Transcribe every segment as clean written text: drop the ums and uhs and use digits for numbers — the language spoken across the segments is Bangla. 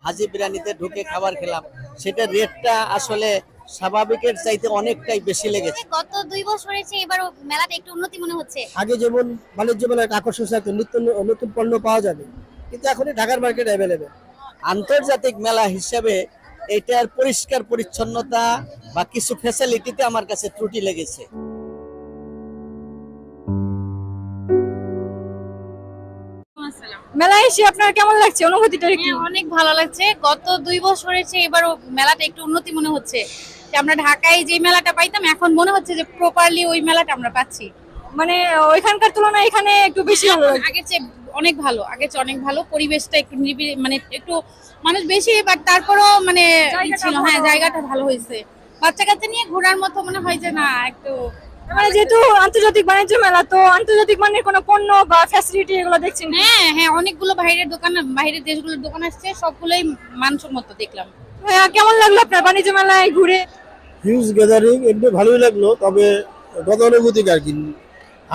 হাজি বিরিয়ানিতে ঢুকে খাবার খেলাম, সেটা রেটটা আসলে স্বাভাবিকের চাইতে অনেকটাই বেশি লেগেছে। গত 2 বছরের চেয়ে এবার মেলাটা একটু উন্নতি মনে হচ্ছে। আগে যেমন বাণিজ্য মেলার একটা আকর্ষণ থাকতো, নিত্য নতুন পণ্য পাওয়া যাবে, কিন্তু এখন ঢাকার মার্কেট অ্যাভেলেবেল। আন্তর্জাতিক মেলা হিসেবে এটার পরিষ্কার পরিচ্ছন্নতা বা কিছু ফ্যাসিলিটিতে আমার কাছে ত্রুটি লেগেছে। মেলায় এসে আপনার কেমন লাগছে, অনুভূতিটা একটু? অনেক ভালো লাগছে। গত 2 বছরের চেয়ে এবার মেলাটা একটু উন্নতি মনে হচ্ছে। যে আমরা ঢাকায় যে মেলাটা পাইতাম এখন মনে হচ্ছে যে প্রপারলি ওই মেলাটা আমরা পাচ্ছি। মানে ওইখানকার তুলনায় এখানে একটু বেশি ভালো লাগছে। আগের চেয়ে অনেক ভালো, আগের চেয়ে অনেক ভালো। পরিবেশটা একটু নিবিড়, মানে একটু মানুষ বেশি, বাট তারপরও মানে ছিল, হ্যাঁ জায়গাটা ভালো হয়েছে। বাচ্চা কাচ্চা নিয়ে ঘোরার মতো মনে হয় যে না একটু মানে যেহেতু আন্তর্জাতিক বাণিজ্য মেলা, তো আন্তর্জাতিক মানের কোনো পণ্য বা ফ্যাসিলিটি এগুলো দেখছেন? হ্যাঁ হ্যাঁ, অনেকগুলো বাইরের দোকান, বাইরের দেশগুলোর দোকান আসছে, সবগুলোই মানসম্মত দেখলাম। ভাইয়া, কেমন লাগলো আপনার বাণিজ্য মেলায় ঘুরে? হিউজ গ্যাদারিং, এমনি ভালোই লাগলো, তবে গতানুগতিক আর কি।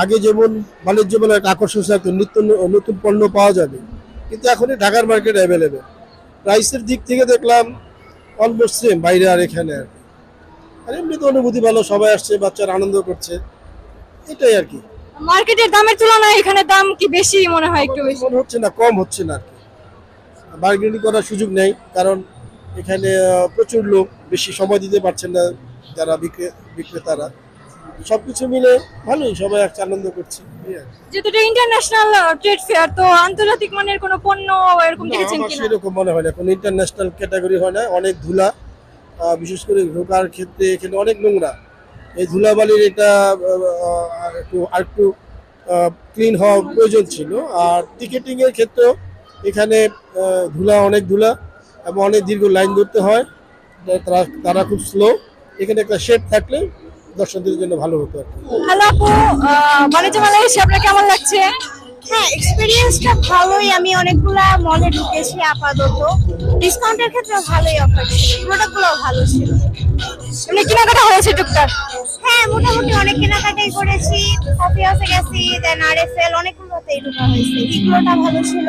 আগে যেমন বাণিজ্য মেলার একটা আকর্ষণ থাকতো, নিত্য নতুন পণ্য পাওয়া যাবে, কিন্তু এখন ঢাকার মার্কেট অ্যাভেলেবেল। প্রাইসের দিক থেকে দেখলাম অলমোস্ট সেম বাইরে আর এখানে আর কি। আর এমনি তো অনুভূতি ভালো, সবাই আসছে, বাচ্চারা আনন্দ করছে, এটাই আর কি। মার্কেটের দামের তুলনায় এখানে দাম কি বেশি মনে হয়? একটু বেশি মনে হচ্ছে না, কম হচ্ছে না আর কি। বার্গেনিং করার সুযোগ নেই, কারণ এখানে প্রচুর লোক, বেশি সময় দিতে পারছেন না যারা বিক্রেতারা। সবকিছু মিলে ভালোই, সবাই একটা আনন্দ করছে। যেহেতু এটা ইন্টারন্যাশনাল ট্রেড ফেয়ার, তো আন্তর্জাতিক মানের কোনো পণ্য এরকম দেখেছেন আমার কিনা? সেরকম মনে হয় না, কোনো ইন্টারন্যাশনাল ক্যাটাগরি হয় না, অনেক ধুলা, বিশেষ করে ঢোকার ক্ষেত্রে এখানে অনেক নোংরা। এই ধুলাবালির এটা আরেকটু ক্লিন হওয়া প্রয়োজন ছিল। আর টিকেটিং এর ক্ষেত্রেও এখানে অনেক ধুলা এবং অনেক দীর্ঘ লাইন ধরতে হয়, তারা খুব স্লো। এখানে একটা শেড থাকলে দর্শকদের জন্য ভালো হতো আর কি। হ্যালো আপু, বাণিজ্য মেলায় এসে আপনার কেমন লাগছে? হ্যাঁ, এক্সপেরিয়েন্সটা ভালোই। আমি অনেকগুলা মলে ঢুকেছি আপাতত। ডিসকাউন্টের ক্ষেত্রে ভালোই অফার ছিল, প্রোডাক্টগুলো ভালো ছিল। এমনি কেনাকাটা হয়েছে টুকটাক? হ্যাঁ, মোটামুটি অনেক কেনাকাটাই করেছি। কফি হাউসে গেছি, দেন RFL, অনেকগুলোতেই ঢোকা হয়েছে। এগুলোটা ভালো ছিল।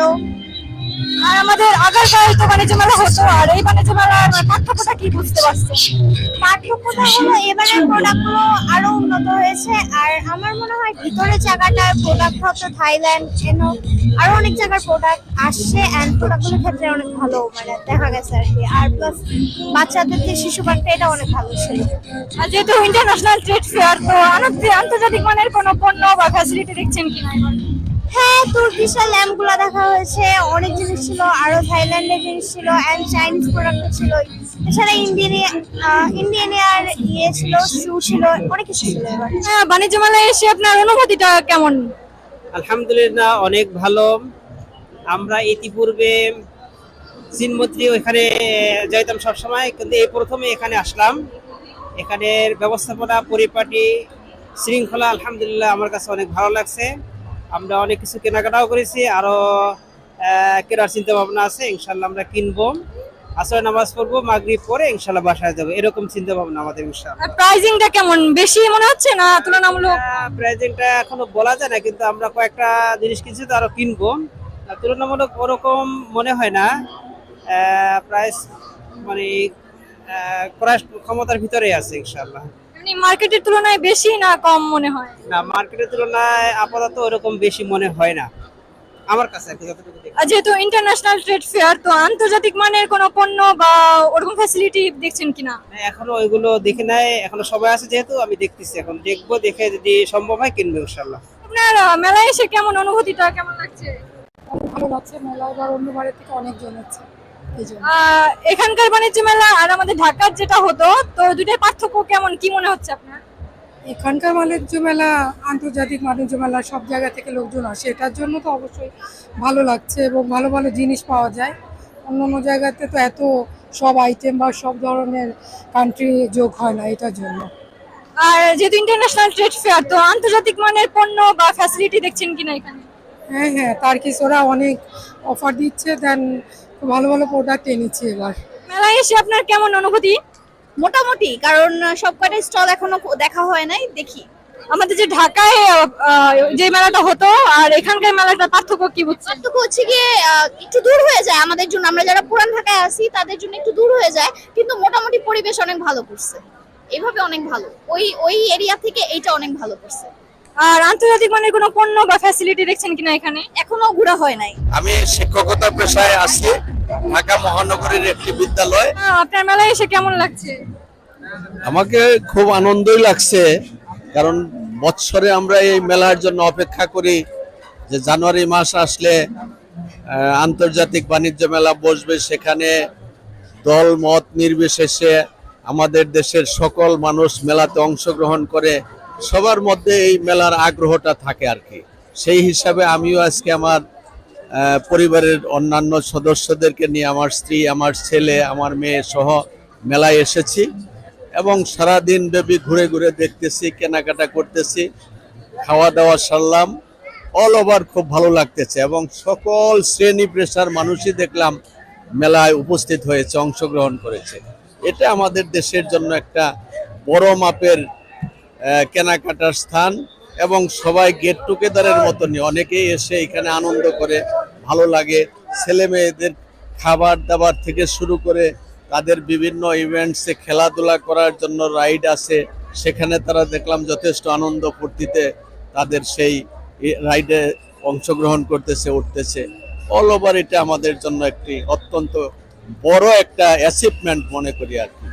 আর আমাদের আগারগাঁও তো বাণিজ্য মেলা হতো, আর এই বাণিজ্য মেলার পার্থক্যটা কি বুঝতে পারছেন? পার্থক্যটা হলো এবারের প্রোডাক্টগুলো আরো উন্নত হয়েছে। আর আমার মনে হয় ভিতরের জায়গাটার প্রোডাক্ট হচ্ছে থাইল্যান্ড, আরো অনেক জায়গার প্রোডাক্ট আসছে, এন্ড প্রোডাক্টগুলোর ক্ষেত্রে অনেক ভালো মানে দেখা গেছে আর কি। আর প্লাস বাচ্চাদের যে শিশু পার্কটা, এটা অনেক ভালো ছিল। আর যেহেতু ইন্টারন্যাশনাল ট্রেড ফেয়ার, তো আন্তর্জাতিক মানের কোনো পণ্য বা ফ্যাসিলিটি দেখছেন কিনা এবার? হ্যাঁ, তুর্কিশের ল্যাম্পগুলো দেখা হয়েছে, অনেক জিনিস ছিল। আরো থাইল্যান্ডের জিনিস ছিল, এন্ড চাইনিজ প্রোডাক্ট ছিল। এছাড়া ইন্ডিয়ান ছিল, শু ছিল, অনেক কিছু ছিল এবার। হ্যাঁ, বাণিজ্য মেলায় এসে আপনার অনুভূতিটা কেমন? আলহামদুলিল্লাহ, অনেক ভালো। আমরা ইতিপূর্বে চীনমৈত্রী ওইখানে যাইতাম সবসময়, কিন্তু এই প্রথমে এখানে আসলাম। এখানের ব্যবস্থাপনা, পরিপাটি, শৃঙ্খলা আলহামদুলিল্লাহ আমার কাছে অনেক ভালো লাগছে। আমরা অনেক কিছু কেনাকাটাও করেছি, আরো কেনার চিন্তা ভাবনা আছে। ইনশাল্লাহ আমরা কিনবো, আসর নামাজ পড়বো, মাগরিব পরে ইনশাল্লাহ বাসায় যাবো, এরকম চিন্তা ভাবনা আমাদের ইনশাল্লাহ। আর প্রাইজিংটা কেমন, বেশি মনে হচ্ছে না তুলনামূলক? প্রাইজিংটা এখনো বলা যায় না, কিন্তু আমরা কয়েকটা জিনিস কিনছি, তো আরো কিনবো। তুলনামূলক ওরকম মনে হয় না, প্রাইস মানে ক্রয় ক্ষমতার ভিতরে আছে ইনশাল্লাহ। এমনি মার্কেটের তুলনায় বেশি না কম মনে হয়? না, মার্কেটের তুলনায় আপাতত ওরকম বেশি মনে হয় না আমার কাছে আর কি, যতটুকু দেখি। আর যেহেতু ইন্টারন্যাশনাল ট্রেড ফেয়ার, তো আন্তর্জাতিক মানের কোনো পণ্য বা ওরকম ফ্যাসিলিটি দেখছেন কিনা? এখনো ওইগুলো দেখি নাই, এখনো সবাই আছে যেহেতু, আমি দেখতেছি, এখন দেখবো, দেখে যদি সম্ভব হয় কিনবো ইনশাল্লাহ। আপনার মেলায় এসে কেমন অনুভূতিটা কেমন লাগছে? ভালো লাগছে। মেলা এবার অন্যবারের থেকে অনেক জমেছে, এই জন্য। এখানকার বাণিজ্য মেলা আর আমাদের ঢাকার যেটা হতো, তো দুটোর পার্থক্য কেমন, কি মনে হচ্ছে আপনার? এখানকার বাণিজ্য মেলা, আন্তর্জাতিক বাণিজ্য মেলা, সব জায়গা থেকে লোকজন আসে, এটার জন্য তো অবশ্যই ভালো লাগছে এবং ভালো ভালো জিনিস পাওয়া যায়। অন্য অন্য জায়গাতে তো এত সব আইটেম বা সব ধরনের কান্ট্রি যোগ হয় না, এটার জন্য। আর যেহেতু ইন্টারন্যাশনাল ট্রেড ফেয়ার, তো আন্তর্জাতিক মানের পণ্য বা ফ্যাসিলিটি দেখছেন কিনা এখানে? হ্যাঁ হ্যাঁ, তার কিছু ওরা অনেক অফার দিচ্ছে, দেন ভালো ভালো প্রোডাক্ট এনেছি এবার। মেলায় এসে আপনার কেমন অনুভূতি? মোটামুটি, কারণ সব কটা স্টল এখনো দেখা হয় নাই, দেখি। আমাদের যে ঢাকায় যে মেলাটা হতো আর এখানকার মেলাটার পার্থক্য কি বুঝছেন? পার্থক্য হচ্ছে গিয়ে একটু দূর হয়ে যায় আমাদের জন্য, আমরা যারা পুরান ঢাকায় আছি তাদের জন্য একটু দূর হয়ে যায়, কিন্তু মোটামুটি পরিবেশ অনেক ভালো করছে, এইভাবে অনেক ভালো, ওই এরিয়া থেকে এইটা অনেক ভালো করছে। আর আন্তর্জাতিক মানের কোনো পণ্য বা ফ্যাসিলিটি দেখছেন কিনা এখানে? এখনো ঘোরা হয় নাই। আমি শিক্ষকতা পেশায় আছি, ঢাকা মহানগরীর একটি বিদ্যালয়। আপনার মেলায় এসে কেমন লাগছে? আমাকে খুব আনন্দই লাগছে, কারণ বৎসরে আমরা এই মেলার জন্য অপেক্ষা করি যে জানুয়ারি মাস আসলে আন্তর্জাতিক বাণিজ্য মেলা বসবে, সেখানে দল মত নির্বিশেষে আমাদের দেশের সকল মানুষ মেলাতে অংশগ্রহণ করে, সবার মধ্যে এই মেলার আগ্রহটা থাকে আর কি। সেই হিসাবে আমিও আজকে আমার পরিবারের অন্যান্য সদস্যদেরকে নিয়ে, আমার স্ত্রী, আমার ছেলে, আমার মেয়ে সহ মেলায় এসেছি এবং সারাদিন ব্যাপী ঘুরে ঘুরে দেখতেছি, কেনাকাটা করতেছি, খাওয়া দাওয়া সারলাম। অল ওভার খুব ভালো লাগতেছে এবং সকল শ্রেণী পেশার মানুষই দেখলাম মেলায় উপস্থিত হয়েছে, অংশগ্রহণ করেছে। এটা আমাদের দেশের জন্য একটা বড় মাপের কেনাকাটার স্থান এবং সবাই গেট টুগেদারের মতনই অনেকেই এসে এখানে আনন্দ করে, ভালো লাগে। ছেলে মেয়েদের খাবার দাবার থেকে শুরু করে তাদের বিভিন্ন ইভেন্টসে খেলাধুলা করার জন্য রাইড আছে, সেখানে তারা দেখলাম যথেষ্ট আনন্দ ফুর্তিতে তাদের সেই রাইডে অংশগ্রহণ করতেছে, উঠতেছে। অল ওভার এটা আমাদের জন্য একটি অত্যন্ত বড় একটা অ্যাচিভমেন্ট মনে করি আর কি।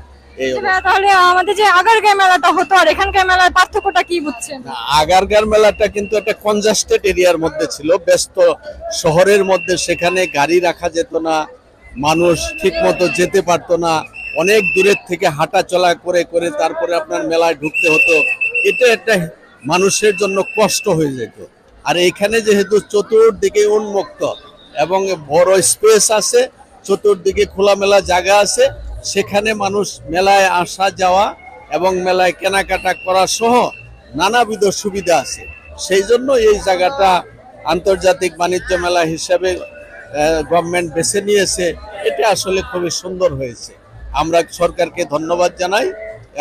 এই তাহলে আমাদের যে আগারগাঁও মেলাটা হতো আর এখানকার মেলার পার্থক্যটা কি বুঝছেন? আগারগাঁও মেলাটা কিন্তু একটা কনজাস্টেড এরিয়ার মধ্যে ছিল, ব্যস্ত শহরের মধ্যে, সেখানে গাড়ি রাখা যেত না, মানুষ ঠিক মতো যেতে পারতো না, অনেক দূরের থেকে হাঁটা চলা করে করে তারপরে আপনার মেলায় ঢুকতে হতো। এটা একটা মানুষের জন্য কষ্ট হয়ে যেত। আর এখানে যেহেতু চতুর্দিকে উন্মুক্ত এবং বড় স্পেস আছে, চতুর্দিকে খোলামেলা জায়গা আছে, সেখানে মানুষ মেলায় আসা যাওয়া এবং মেলায় কেনাকাটা করা সহ নানাবিধ সুবিধা আছে। সেই জন্য এই জায়গাটা আন্তর্জাতিক বাণিজ্য মেলা হিসেবে গভর্নমেন্ট বেছে নিয়েছে। এটা আসলে খুবই সুন্দর হয়েছে। আমরা সরকারকে ধন্যবাদ জানাই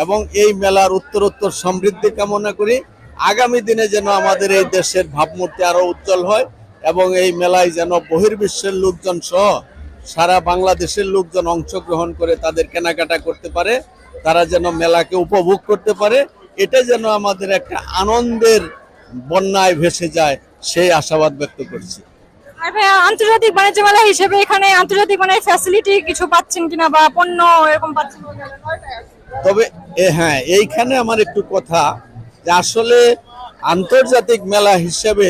এবং এই মেলার উত্তরোত্তর সমৃদ্ধি কামনা করি। আগামী দিনে যেন আমাদের এই দেশের ভাবমূর্তি আরো উজ্জ্বল হয় এবং এই মেলায় যেন বহির্বিশ্বের লোকজন সহ সারা বাংলাদেশের লোকজন অংশগ্রহণ করে তাদের কেনাকাটা করতে পারে, তারা যেন মেলাকে উপভোগ করতে পারে। এটা যেন আমাদের একটা আনন্দের বন্যায় ভেসে যায়, সেই আশাবাদ ব্যক্ত করছি। আর ভাই, আন্তর্জাতিক বাণিজ্য মেলা হিসেবে এখানে আন্তর্জাতিক মানের ফ্যাসিলিটি কিছু পাচ্ছেন কিনা বা পণ্য এরকম পাচ্ছেন কিনা? তবে হ্যাঁ, এইখানে আমার একটু কথা যে আসলে আন্তর্জাতিক মেলা হিসেবে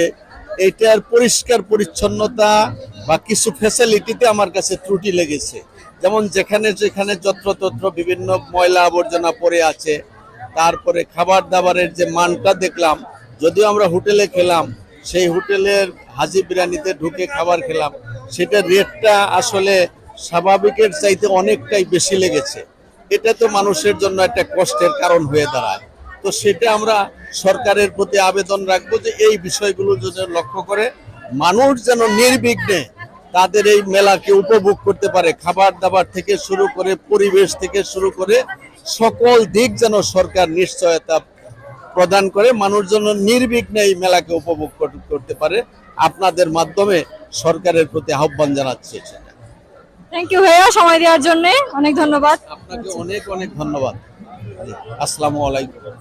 এটার পরিষ্কার পরিচ্ছন্নতা বা কিছু ফ্যাসিলিটিতে আমার কাছে ত্রুটি লেগেছে। যেমন যেখানে যেখানে যত্রতত্র বিভিন্ন ময়লা আবর্জনা পড়ে আছে, তারপরে খাবার দাবারের যে মানটা দেখলাম, যদিও আমরা হোটেলে খেলাম, সেই হোটেলের হাজি বিরিয়ানিতে ঢুকে খাবার খেলাম, সেটা রেটটা আসলে স্বাভাবিকের চাইতে অনেকটাই বেশি লেগেছে। এটা তো মানুষের জন্য একটা কষ্টের কারণ হয়ে দাঁড়ায়। তো সেটা আমরা সরকারের প্রতি আবেদন রাখবো যে এই বিষয়গুলো যদি লক্ষ্য করে মানুষ যেন নির্বিঘ্নে তাদের এই মেলাকে উপভোগ করতে পারে, খাবার দাবার থেকে শুরু করে পরিবেশ থেকে শুরু করে সকল দিক যেন সরকার নিশ্চয়তা প্রদান করে, মানুষ যেন নির্বিঘ্নে এই মেলাকে উপভোগ করতে পারে। আপনাদের মাধ্যমে সরকারের প্রতি আহ্বান জানাচ্ছি। থ্যাংক ইউ ভাইয়া, সময় দেওয়ার জন্য অনেক ধন্যবাদ। আপনাকে অনেক অনেক ধন্যবাদ। আসসালামু আলাইকুম।